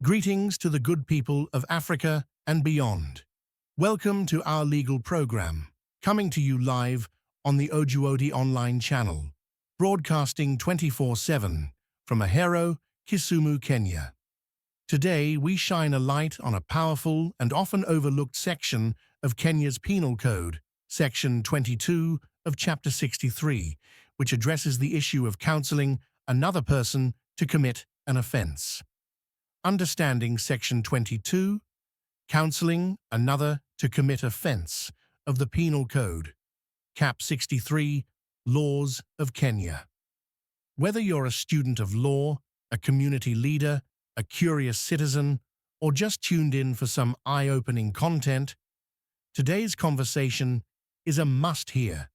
Greetings to the good people of Africa and beyond. Welcome to our legal program, coming to you live on the Ojuodi online channel, broadcasting 24/7 from Ahero, Kisumu, Kenya. Today, we shine a light on a powerful and often overlooked section of Kenya's Penal Code, Section 22 of Chapter 63, which addresses the issue of counselling another person to commit an offence. Understanding Section 22, Counselling another to commit offence of the Penal Code, Cap 63, Laws of Kenya. Whether you're a student of law, a community leader, a curious citizen, or just tuned in for some eye-opening content, today's conversation is a must-hear.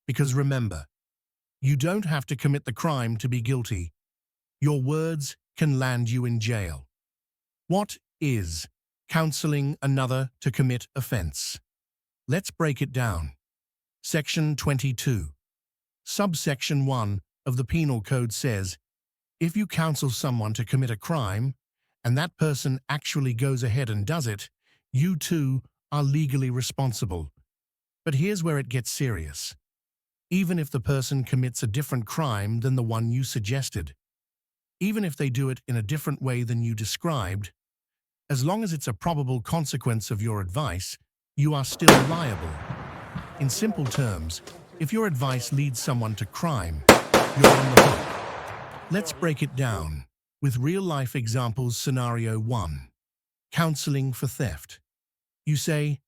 Because remember, you don't have to commit the crime to be guilty. Your words can land you in jail. What is counselling another to commit offence? Let's break it down. Section 22. Subsection 1 of the Penal Code says, if you counsel someone to commit a crime, and that person actually goes ahead and does it, you too are legally responsible. But here's where it gets serious. Even if the person commits a different crime than the one you suggested, even if they do it in a different way than you described, as long as it's a probable consequence of your advice, you are still liable. In simple terms, if your advice leads someone to crime, you're on the hook. Let's break it down with real-life examples. Scenario 1. Counselling for theft. You say,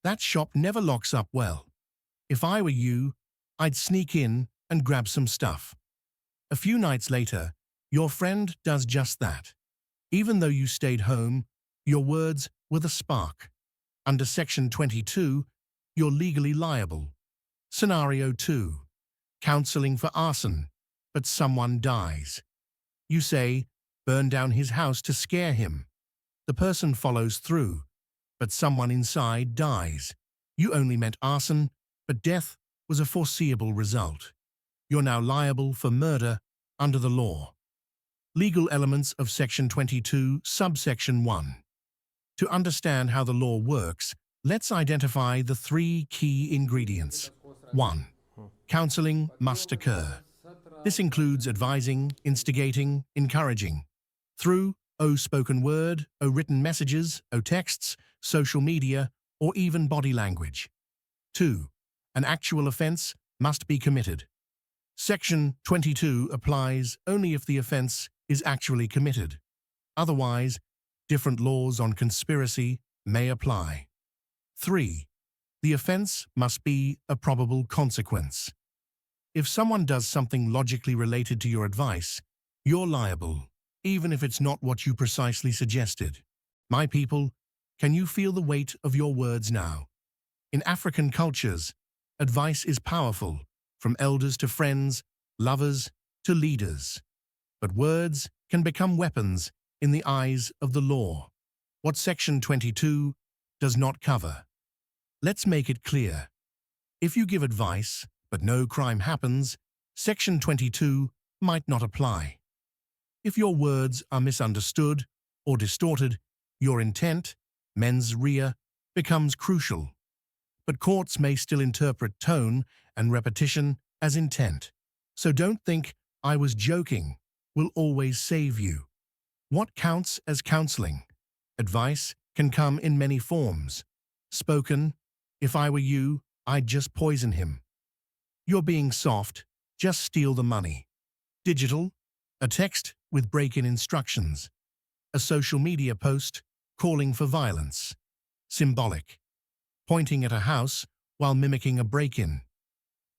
that shop never locks up well. If I were you, I'd sneak in and grab some stuff. A few nights later, your friend does just that. Even though you stayed home, your words were the spark. Under Section 22, you're legally liable. Scenario 2. Counselling for arson, but someone dies. You say, burn down his house to scare him. The person follows through, but someone inside dies. You only meant arson, but death was a foreseeable result. You're now liable for murder under the law. Legal elements of Section 22, Subsection 1. To understand how the law works, let's identify the three key ingredients. 1. Counselling must occur. This includes advising, instigating, encouraging. Through spoken word, written messages, texts, social media, or even body language. 2. An actual offence must be committed. Section 22 applies only if the offence is actually committed. Otherwise, different laws on conspiracy may apply. 3. The offence must be a probable consequence. If someone does something logically related to your advice, you're liable, even if it's not what you precisely suggested. My people, can you feel the weight of your words now? In African cultures, advice is powerful, from elders to friends, lovers to leaders. But words can become weapons in the eyes of the law. What Section 22 does not cover. Let's make it clear. If you give advice, but no crime happens, Section 22 might not apply. If your words are misunderstood or distorted, your intent, mens rea, becomes crucial. But courts may still interpret tone and repetition as intent. So don't think I was joking will always save you. What counts as counselling? Advice can come in many forms. Spoken, if I were you, I'd just poison him. You're being soft, just steal the money. Digital, a text with break-in instructions. A social media post calling for violence. Symbolic, pointing at a house while mimicking a break-in.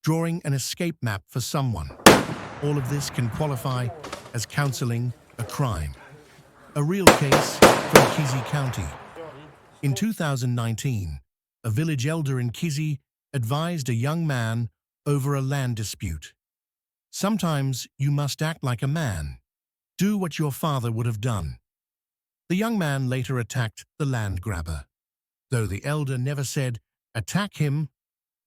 Drawing an escape map for someone. All of this can qualify as counselling a crime. A real case from Kisii County. In 2019, a village elder in Kisii advised a young man over a land dispute. Sometimes you must act like a man. Do what your father would have done. The young man later attacked the land grabber. Though the elder never said, attack him,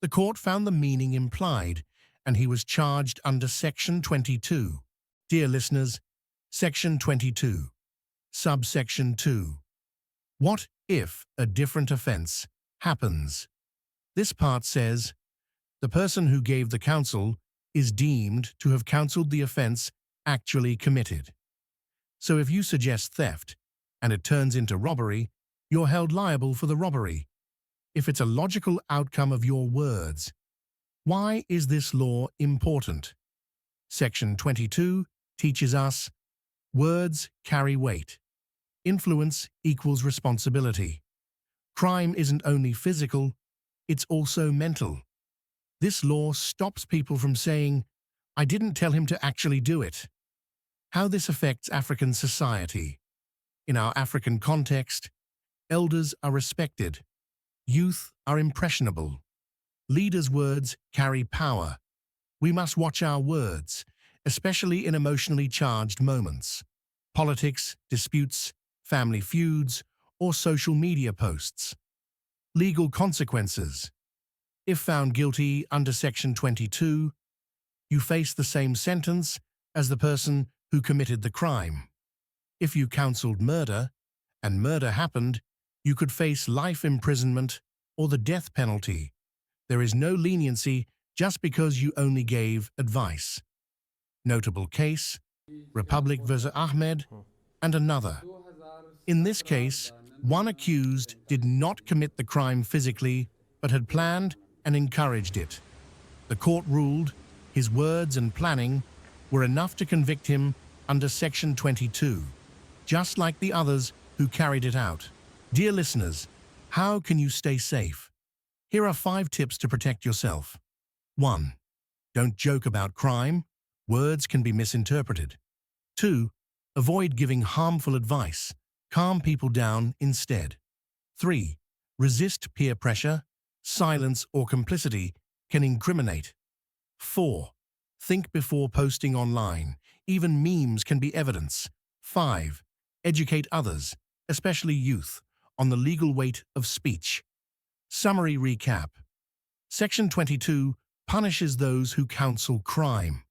the court found the meaning implied, and he was charged under Section 22. Dear listeners, Section 22. Subsection 2. What if a different offence happens? This part says, the person who gave the counsel is deemed to have counselled the offence actually committed. So if you suggest theft and it turns into robbery, you're held liable for the robbery, if it's a logical outcome of your words. Why is this law important? Section 22 teaches us, words carry weight. Influence equals responsibility. Crime isn't only physical, it's also mental. This law stops people from saying, I didn't tell him to actually do it. How this affects African society. In our African context, elders are respected. Youth are impressionable. Leaders' words carry power. We must watch our words, especially in emotionally charged moments. Politics, disputes, family feuds, or social media posts. Legal consequences. If found guilty under Section 22, you face the same sentence as the person who committed the crime. If you counselled murder, and murder happened, you could face life imprisonment or the death penalty. There is no leniency just because you only gave advice. Notable case, Republic vs. Ahmed, and another. In this case, one accused did not commit the crime physically, but had planned and encouraged it. The court ruled his words and planning were enough to convict him under Section 22, just like the others who carried it out. Dear listeners, how can you stay safe? Here are 5 tips to protect yourself. 1. Don't joke about crime. Words can be misinterpreted. 2. Avoid giving harmful advice. Calm people down instead. 3. Resist peer pressure. Silence or complicity can incriminate. 4. Think before posting online. Even memes can be evidence. 5. Educate others, especially youth, on the legal weight of speech. Summary recap. Section 22 punishes those who counsel crime,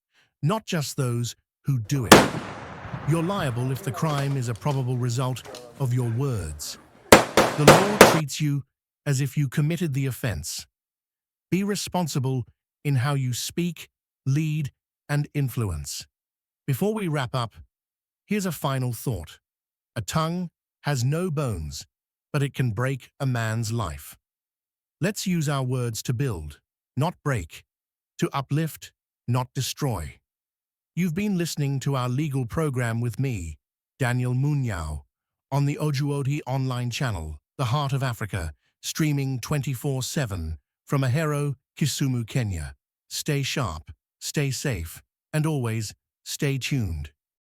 not just those who do it. You're liable if the crime is a probable result of your words. The law treats you as if you committed the offence. Be responsible in how you speak, lead, and influence. Before we wrap up, here's a final thought. A tongue has no bones, but it can break a man's life. Let's use our words to build, not break, to uplift, not destroy. You've been listening to our legal program with me, Daniel Munyao, on the Ojuoti online channel, The Heart of Africa, streaming 24/7 from Ahero, Kisumu, Kenya. Stay sharp, stay safe, and always stay tuned.